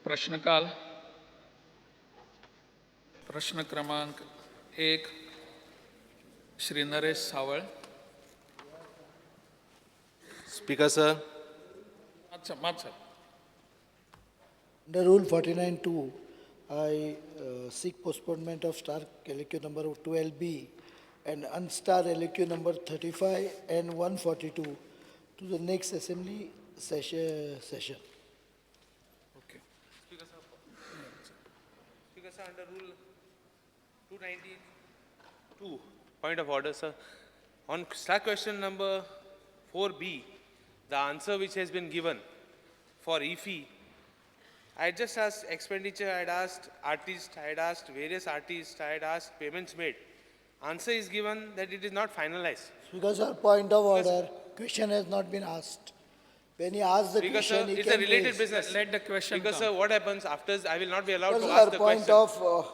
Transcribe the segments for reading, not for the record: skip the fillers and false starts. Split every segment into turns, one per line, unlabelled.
प्रश्नकाल प्रश्न क्रमांक 1 श्री नरेश सावळ.
Speaker sir,
मात sir.
Under Rule 49(2), I seek postponement of star LQ number 12B and unstar LQ number 35 and 142 to the next assembly session.
Okay.
Speaker sir, under rule 292, point of order, sir. On star question number 4B, the answer which has been given for EFI, I had just asked expenditure, I had asked artist, I had asked various artists, I had asked payments made. Answer is given that it is not finalized.
Speaker sir, point of order, question has not been asked. When he asks the
Speaker sir,
question, he
it's a
can
related
raise.
business.
Let the question
Speaker sir,
come.
what happens after I will not be allowed
Speaker
to ask
sir,
the
point
question.
of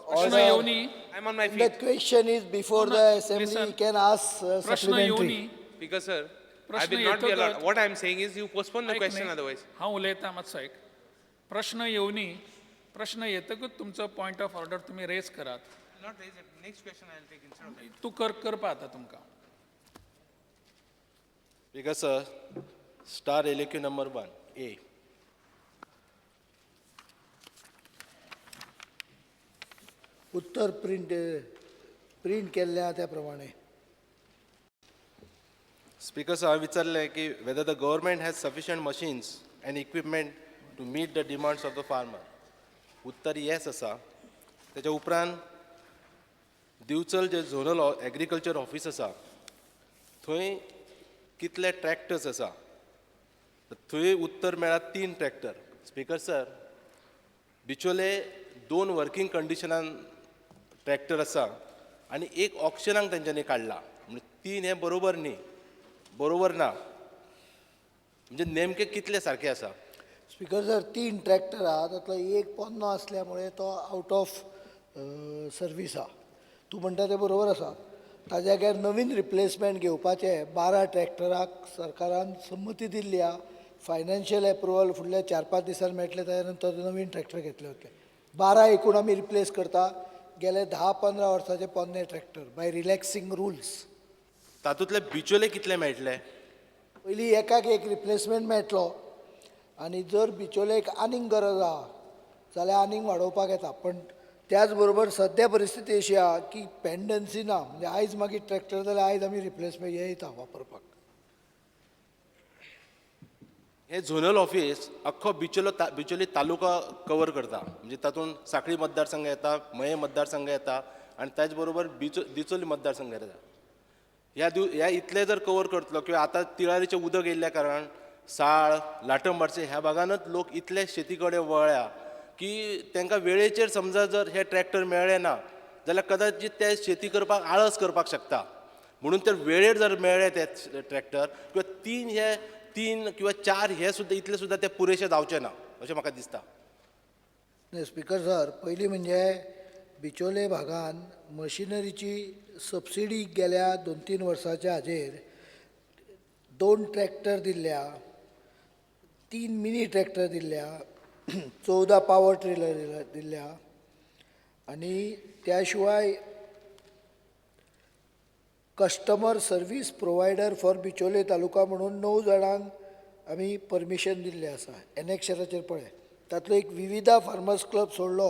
प्रश्न
order.
येऊनी
I'm on my
The
feet.
question is before
No, no,
the assembly,
listen.
he can ask
प्रश्न येऊनी
supplementary.
Speaker sir, I
प्रश्न
will not be
येतो
allowed.
का?
What I am saying is you postpone the
ऐक
question
नाही.
otherwise.
हांव उलयतां मातसो ऐक. प्रश्न येऊनी प्रश्न येतकूच तुमचो पॉयंट ऑफ ऑर्डर तुम्ही रेज करात.
Not raise it. Next question I will take instead of that.
तू करपा आता तुमकां.
Speaker sir, star LQ number 1, A.
उत्तर प्रिंट केल्ल्या त्या प्रमाणे.
Speaker sir, हांवें विचारलें की whether the government has sufficient machines and equipment to meet the demands of the farmer. उत्तर yes आसा. तेच्या उपरांत दिवचल जे झोनल एग्रीकल्चर ऑफिस आसा थंय कितले ट्रॅक्टर्स आसा थंय उत्तर मेळ्ळां 3 ट्रॅक्टर. स्पीकर सर, बिचोले 2 वर्किंग कंडिशनान ट्रॅक्टर आसा आनी एक ऑक्शनाक तेंच्यांनी काडला. म्हणजे 3 हे बरोबर न्ही, बरोबर ना. म्हणजे नेमके कितले सारखे आसा?
स्पीकर सर, 3 ट्रॅक्टर आहा, तातलो एक पोन्नो असल्यामुळे तो आउट ऑफ सर्वीस आहा. तूं म्हणटा तें बरोबर आसा. ताज्या जाग्यार नवीन रिप्लेसमेंट घेवपाचे 12 ट्रॅक्टराक सरकारान संमती दिल्ली आहा. फायनान्शियल एप्रुवल फुडल्या 4-5 दिसांनी मेळटले, ताज्या नंतर नवीन ट्रॅक्टर घेतले वतले. 12 एकूण आमी रिप्लेस करता. गेले 10-15 वर्साचे पोन्ने ट्रॅक्टर बाय रिलॅक्सिंग रुल्स.
तातूंतले बिचोले कितले मेळटले?
पयलीं एकाक एक रिप्लेसमेंट मेळटलो आनी जर बिचोलेक आनीक गरज आहा जाल्यार आनीक वाडोवपाक येता. पण त्याच बरोबर सद्या परिस्थिती अशी आहा की पेंडन्सी ना. म्हणजे आयज मागीर ट्रॅक्टर जाल्यार आयज आमी रिप्लेसमेंट हे येता वापरपाक.
हे झोनल ऑफिस अख्खो बिचोली तालुका कवर करता. म्हणजे तातूंत सांखळी मतदारसंघ येता, मये मतदारसंघ येता आनी त्याच बरोबर दिचोली मतदारसंघ येता. ह्या इतले जर कवर करतलो किंवा आतां तिळारीचें उदक येयल्ल्या कारणान साळ, लाटंबारचे ह्या भागानच लोक इतले शेती कडेन वळ्ळ्या की तांकां वेळेचेर समजा जर हे ट्रॅक्टर मेळ्ळे ना जाल्यार कदाचित ते शेती करपाक आळस करपाक शकता. म्हणून तर वेळेर जर मेळ्ळे ते ट्रॅक्टर किंवा 3 किंवा 4 हे सुद्दां इतले सुद्दां ते पुरेशे जावचे ना अशें म्हाका दिसता.
स्पीकर सर, पयलीं म्हणजे बिचोले भागान मशिनरीची सबसिडी गेल्या 2-3 वर्साच्या हाजेर 2 ट्रॅक्टर दिल्ल्या, 3 मिनी ट्रॅक्टर दिल्ल्या, 14 पावर ट्रेलर दिल्ल्या आनी त्या शिवाय कस्टमर सर्वीस प्रोवायडर फॉर बिचोले तालुका म्हणून 9 जाणांक आमी परमिशन दिल्लें आसा. एनेक्शनाचेर पळय. तातूंत एक विविधा फार्मर्स क्लब सोडलो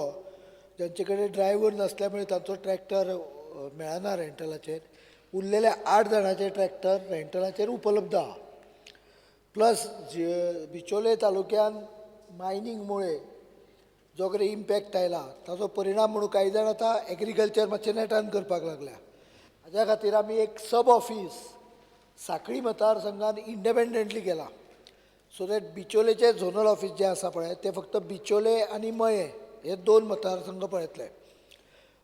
जांचे कडेन ड्रायव्हर नासल्यामुळे तांचो ट्रॅक्टर मेळना रेंटलाचेर. उरलेले 8 जाणांचे ट्रॅक्टर रेंटलाचेर उपलब्ध आहा. प्लस बिचोले तालुक्यान मायनिंगमुळे जो कितें इम्पॅक्ट आयला ताचो परिणाम म्हणून कांय जाण आतां एग्रीकल्चर मातशें नेटान करपाक लागल्या. हाज्या खातीर आमी एक सब ऑफिस सांखळी मतदारसंघान इंडिपेंडंटली केला. सो दॅट बिचोलेचे झोनल ऑफिस जे आसा पळय ते फक्त बिचोले आनी मये हे 2 मतदारसंघ पळयतले.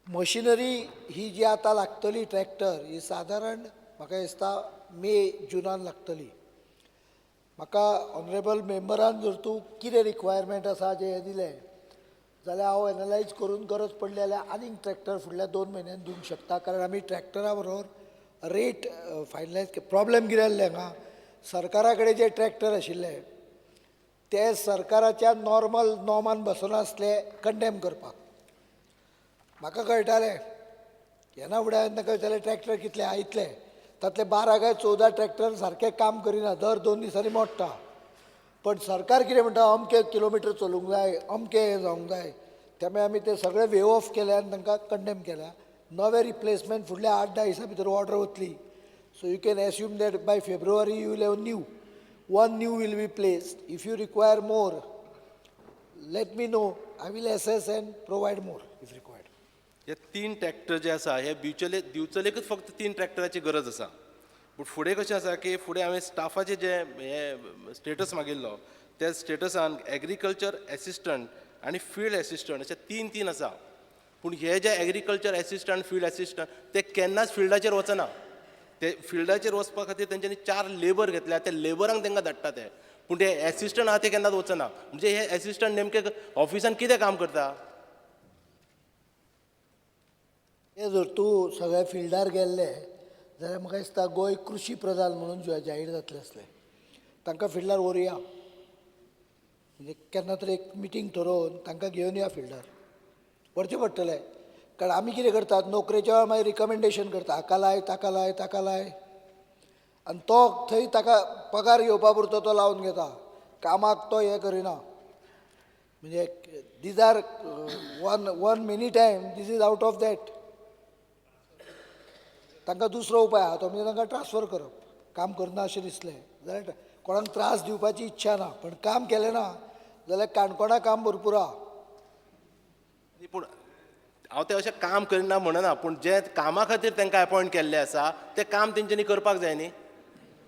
मशिनरी ही जी आतां लागतली ट्रॅक्टर ही सादारण म्हाका दिसता मे-जुनान लागतली. म्हाका ऑनरेबल मेंबरान जर तूं कितें रिक्वायरमेंट आसा जे हे दिलें जाल्यार हांव एनालायज करून गरज पडली जाल्यार आनीक ट्रॅक्टर फुडल्या 2 म्हयन्यान दिवंक शकता. कारण आमी ट्रॅक्टरा बरोबर रेट फायनलायज प्रॉब्लेम कितें जाल्लें हांगा सरकारा कडेन जे ट्रॅक्टर आशिल्ले ते सरकाराच्या नॉर्मल नॉर्मान बसनासले कंडेम करपाक म्हाका कळटालें येना फुडें कळटालें ट्रॅक्टर कितले आयतले तातले 12 काय 14 ट्रॅक्टर सारके काम करिना दर 2 दिसांनी मोडटा पण सरकार कितें म्हणटा अमके किलोमिटर चलूंक जाय अमके हें जावंक जाय त्यामुळे आमी ते सगळे वे ऑफ केले आनी तांकां कंडेम केल्या नवे रिप्लेसमेंट फुडल्या 8-10 दिसां भितर ऑर्डर वतली so you can assume that by February you will have new one new will be placed. If you require more, let me know. I will assess and provide more if required.
हे 3 tractor जे आसा हे दिवचलेकच फक्त 3 ट्रॅक्टराची गरज आसा पूण फुडें कशें आसा की फुडें हांवें स्टाफाचे जे हे स्टेटस मागिल्लो त्या स्टेटसान एग्रीकल्चर एसिस्टंट आनी फील्ड एसिस्टंट अशे 3 आसा पूण हे जे एग्रीकल्चर एसिस्टंट फील्ड एसिस्टंट ते केन्नाच फिल्डाचेर वचना ते फिल्डाचेर वचपा खातीर तेंच्यांनी 4 लेबर घेतल्या त्या लेबरांक तांकां धाडटा ते पूण ते एसिस्टंट आहा ते केन्नाच वचना म्हणजे हे एसिस्टंट नेमके ऑफिसान कितें काम करता
हे जर तूं सगळ्या फिल्डार गेल्ले जाल्यार म्हाका दिसता गोंय कृशी प्रधान म्हणून जाहीर जातलें आसलें तांकां फिल्डार व्हरया म्हणजे केन्ना तरी एक मिटींग थारोवन तांकां घेवन या फिल्डार व्हरचें पडटलें कारण आमी कितें करतात नोकरेच्या वेळार मागीर रिकमेंडेशन करता हाका लाय ताका लाय ताका लाय आनी तो थंय ताका पगार घेवपा पुरतो तो लावन घेता कामाक तो हें करिना म्हणजे these are one many time this is out of that तांकां दुसरो उपाय आहा तो म्हणजे तांकां ट्रान्सफर करप काम करना अशें दिसलें जाल्यार कोणाक त्रास दिवपाची इच्छा ना पण काम केलें ना जाल्यार काणकोणा काम भरपूर आहा
पूण हांव ते अशें काम करना म्हणना पूण जे कामा खातीर तांकां अपॉयंट केल्लें आसा तें काम तेंच्यांनी करपाक जाय न्ही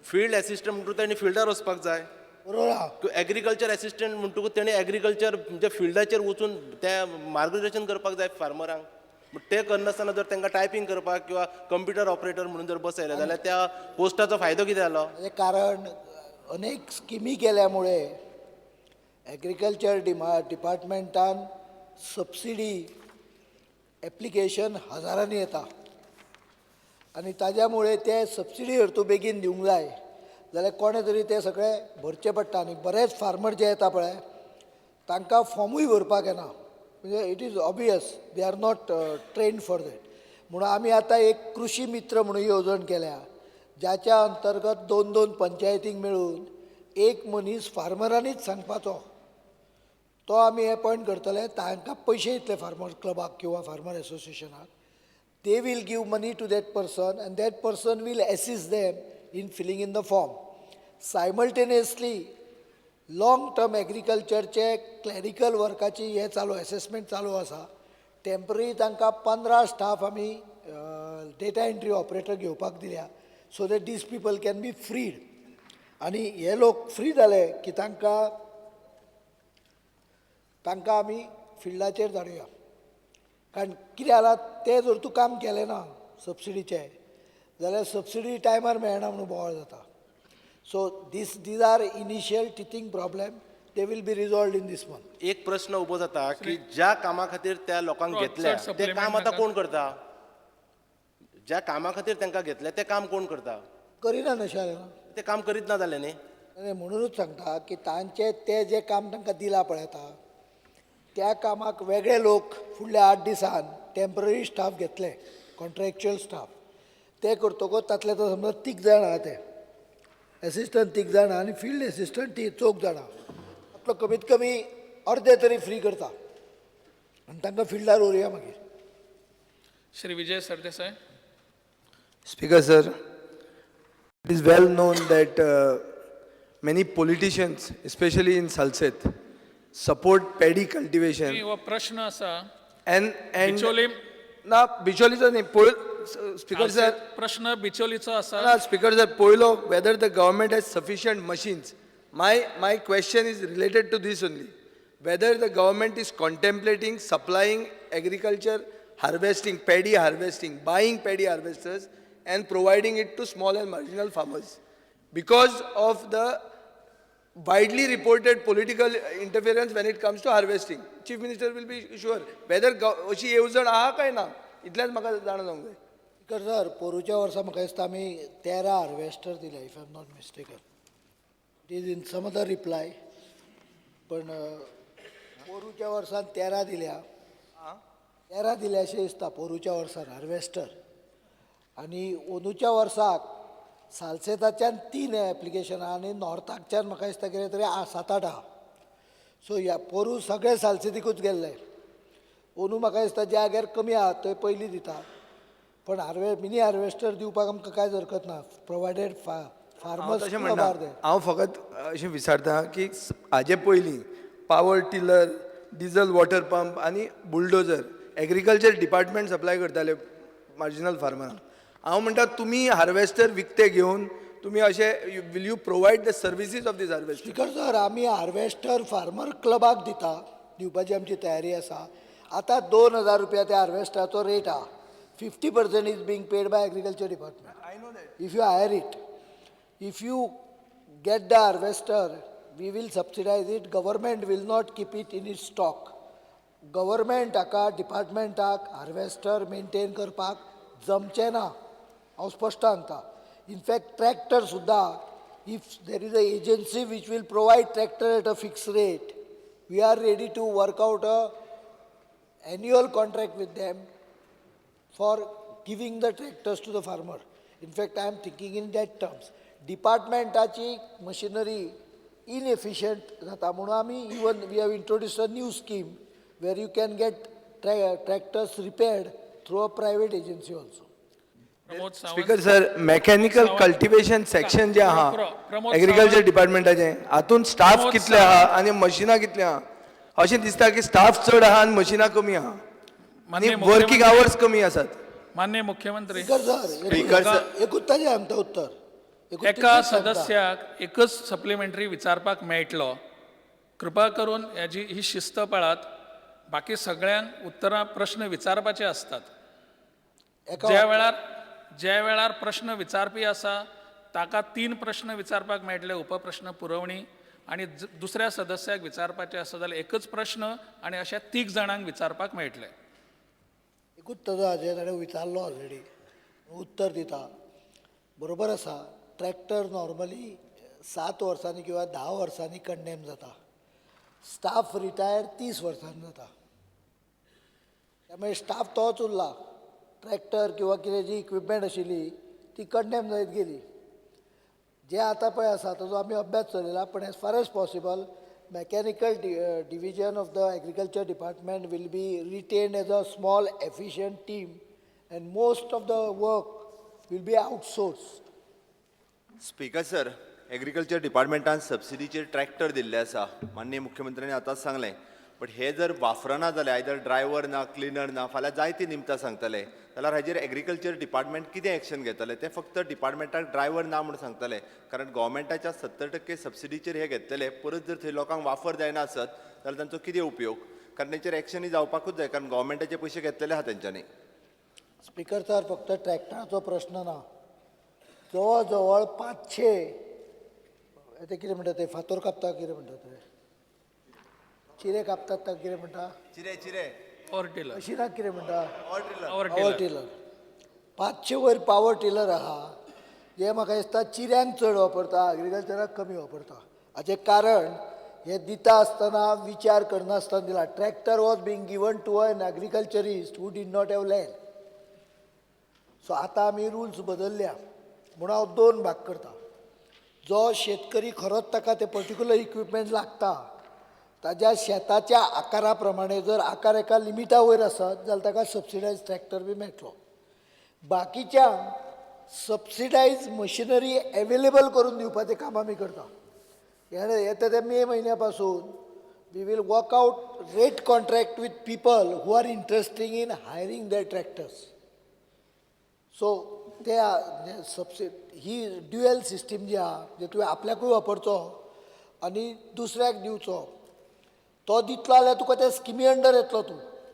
फील्ड एसिस्टंट म्हणटकूच तांणी फिल्डार वचपाक जाय
बरोबर आहा
एग्रीकल्चर एसिस्टंट म्हणटकूच तेणी एग्रीकल्चर म्हणजे फिल्डाचेर वचून तें मार्गदर्शन करपाक जाय फार्मरांक ते करनासतना जर तांकां टायपींग करपाक किंवा कंप्युटर ऑपरेटर म्हणून जर बसयले जाल्यार त्या पोस्टाचो फायदो कितें जालो
हें कारण अनेक स्किमी केल्यामुळे एग्रीकल्चर डिपार्टमेंटान सबसिडी एप्लिकेशन हजारांनी येता आनी ताज्या ते सबसिडी जर तूं बेगीन दिवंक जाय जाल्यार कोणे तरी ते सगळे भरचे पडटा आनी बरेच फार्मर जे येता पळय तांकां फॉर्मूय भरपाक येना म्हणजे it is obvious they are not trained for that म्हणून आमी आतां एक कृषी मित्र म्हणून येवजण केल्या जाच्या अंतर्गत 2-2 पंचायतींक मेळून एक मनीस फार्मरांनीच सांगपाचो तो आमी अपॉयंट करतले तांकां पयशे येतले फार्मर क्लबाक किंवा फार्मर एसोसिएशनाक they will give money to that person and that person will assist them in filling in the form simultaneously long term एग्रीकल्चरचे क्लॅरिकल वर्काची हे चालू एसेसमेंट चालू आसा टेम्पररी तांकां 15 स्टाफ आमी डेटा एंट्री ऑपरेटर घेवपाक दिल्या so that these people can be freed आनी हे लोक फ्री जाले की तांकां आमी फिल्डाचेर धाडुया कारण कितें जाला ते जर तूं काम केलें ना सबसिडीचे जाल्यार सबसिडी टायमार मेळना म्हणून बोवाळ जाता so these are initial teething problem they will be resolved in this month
एक प्रश्न उबो जाता की ज्या कामा खातीर त्या लोकांक घेतल्या ते काम आतां कोण करता ज्या कामा खातीर तांकां घेतल्या ते काम कोण करता
करिना नशें जालें ना
ते काम करीत ना जालें न्ही
आनी म्हणूनच सांगता की तांचे ते जे काम तांकां दिलां पळयता त्या कामाक वेगळे लोक फुडल्या 8 दिसान टेम्पररी स्टाफ घेतले कॉन्ट्रॅक्च्युअल स्टाफ ते करतकच तातले तो समजा 3 जाण आहा ते एसिस्टंट 3 जाण आहा आनी फिल्ड एसिस्टंट 4 जाण आहा आपलो कमीत कमी अर्दे तरी फ्री करता आनी तांकां फिल्डार उरया मागीर
Shri Vijay Sardesai
Speaker sir, it is well known that many politicians, especially in Salset, support paddy cultivation
हो प्रश्न असा
and
बिचोली
ना बिचोलीचो न्ही Speaker sir,
प्रश्न बिचोलीचो असा
ना Speaker sir, पयलो whether the government has sufficient machines. My question is related to this only. Whether the government is contemplating supplying agriculture harvesting, paddy harvesting, buying paddy harvesters and providing it to small and marginal farmers. Because of the widely reported political interference when it comes to harvesting. Chief Minister will be sure. Whether अशी येवजण आहा काय ना इतल्याच म्हाका जाणा जावंक जाय.
Speaker sir पोरूच्या वर्सा म्हाका दिसता आमी 13 हार्वेस्टर दिल्या if I am not mistaken it is in some other reply पण पोरूच्या वर्सान 13 दिल्या 13 दिल्या अशें दिसता पोरूच्या वर्सान हार्वेस्टर आनी अंदूच्या वर्साक सालसेताच्यान 3 एप्लिकेशनां आनी नॉर्थाकच्यान म्हाका दिसता कितें तरी 7-8 आहा. सो ह्या पोरू सगळे सालसेतीकूच गेल्ले. अंदू म्हाका दिसता ज्या जाग्यार कमी आहा थंय पयलीं दिता, पण मिनी हार्वेस्टर दिवपाक आमकां कांयच हरकत ना, प्रोवायडेड
हांव
फार्मर्स
तशें म्हणना, हांव फकत अशें विचारता की हाजे पयलीं power tiller, diesel water pump आनी बुलडोजर एग्रीकल्चर डिपार्टमेंट सप्लाय करताले मार्जिनल फार्मरांक. हांव म्हणटा तुमी हार्वेस्टर विकते घेवन तुमी अशें will you provide the services of these harvester?
Speaker sir, आमी हार्वेस्टर फार्मर क्लबाक दिवपाची आमची तयारी आसा. आतां 2000 रुपया त्या हार्वेस्टराचो रेट आहा. 50% is being paid by agriculture department.
I know that.
If you hire it, if you get the harvester, we will subsidize it. Government will not keep it in its stock. Government हाका डिपार्टमेंटाक harvester maintain करपाक जमचें ना. हांव स्पश्ट सांगता. In fact tractor सुद्दां, if there is a agency which will provide tractor at a fixed rate, we are ready to work out a annual contract with them for giving the tractors to the farmer. In fact, I am thinking in that terms. Departmentaची machinery inefficient जाता म्हणून आमी even we have introduced a new scheme where you can get tractors repaired through a private agency also.
Pramod Sawant.
Speaker sir, mechanical cultivation section जे आहा
Pramod
agriculture
Sawant.
डिपार्टमेंटाचें, हातूंत staff
Pramod
कितले आहा आनी मशिनां कितले आहा? अशें दिसता की स्टाफ चड आहा आनी मशिनां कमी आहा आनी
माननीय
वर्किंग
मुख्यमंत्री-
आवर्स कमी आसात.
माननीय मुख्यमंत्री,
Speaker sir, एकूच ताजें सांगता उत्तर. एकूच
एका
तितलेंच सांगता.
सदस्याक एकच सप्लिमेंटरी विचारपाक मेळटलो. कृपा करून ही शिस्त पाळात. बाकी सगळ्यांक उत्तरां प्रश्न विचारपाचे असतात.
एका
ज्या वेळार प्रश्न विचारपी आसा ताका 3 प्रश्न विचारपाक मेळटले, उपप्रश्न पुरवणी, आनी दुसऱ्या सदस्याक विचारपाचे आसा जाल्यार एकच प्रश्न आनी अशा 3 जाणांक विचारपाक मेळटले.
एकूच ताजो हाजेर ताणें विचारलो ऑलरेडी, उत्तर दिता. बरोबर आसा, ट्रॅक्टर नॉर्मली 7 वर्सांनी किंवा 10 वर्सांनी कंडेम जाता. स्टाफ रिटायर 30 वर्सांनी जाता. त्यामुळे स्टाफ तोच उरला. ट्रॅक्टर किंवा कितें जी इक्विपमेंट आशिल्ली ती कंडेम जायत गेली. जे आतां पळय आसा ताजो आमी अभ्यास चलयला, पण as far as possible mechanical division of the agriculture department will be retained as a small efficient team and most of the work will be outsourced.
Speaker sir, agriculture डिपार्टमेंटान सबसिडीचेर ट्रॅक्टर दिल्ले आसा, माननीय मुख्यमंत्र्यांनी आतांच सांगलें. बट हे जर वापरना जाल्यार आयदर ड्रायव्हर ना, क्लिनर ना, फाल्यां जायती निमतां सांगतले जाल्यार हाजेर एग्रीकल्चर डिपार्टमेंट कितें एक्शन घेतले? ते फक्त डिपार्टमेंटाक ड्रायव्हर ना म्हणून सांगतले, कारण गव्हर्मेंटाच्या 70% सबसिडीचेर हे घेतलेले. परत जर थंय लोकांक वापर जायना आसत जाल्यार तांचो कितें उपयोग? कारण तेंचेर एक्शनूय जावपाकूच जाय, कारण गव्हर्मेंटाचे पयशे घेतलेले आहा तेंच्यांनी.
स्पीकर सर, फक्त ट्रॅक्टराचो प्रश्न ना. जवळ जवळ 500 ते कितें म्हणटा ते फातर कापता कितें म्हणटा ते चिरे कापतात ताका कितें म्हणटा
चिरे
पॉवर टिलर,
मशिनाक कितें म्हणटा
पॉवर
पावर
टिलर.
टिलर. 500 वयर पावर टिलर आहा जे म्हाका दिसता चिऱ्यांक चड वापरता, एग्रीकल्चराक कमी वापरता. हाचें कारण हे दिता आसतना विचार करनासतना दिला. Tractor was being given to an agriculturist who did not have land. So आतां आमी रुल्स बदलल्या म्हणून हांव 2 भाग करता. जो शेतकरी खरोच ताका ते पर्टिक्युलर इक्विपमेंट लागता, ताज्या शेताच्या आकारा प्रमाणे जर आकार एका लिमिटा वयर आसत जाल्यार ताका सबसिडायज ट्रॅक्टर बी मेळटलो. बाकीच्यांक सबसिडायज मशिनरी एवेलेबल करून दिवपाचें काम आमी करता. येता ते मे म्हयन्या पासून we will work out rate contract with people who are interesting in hiring their tractors. So ते ही ड्युएल सिस्टीम जी आहा, जे तुवें आपल्याकूय वापरचो आनी दुसऱ्याक दिवचो, तो दितलो जाल्यार तुका त्या स्किमी अंडर येतलो तूं.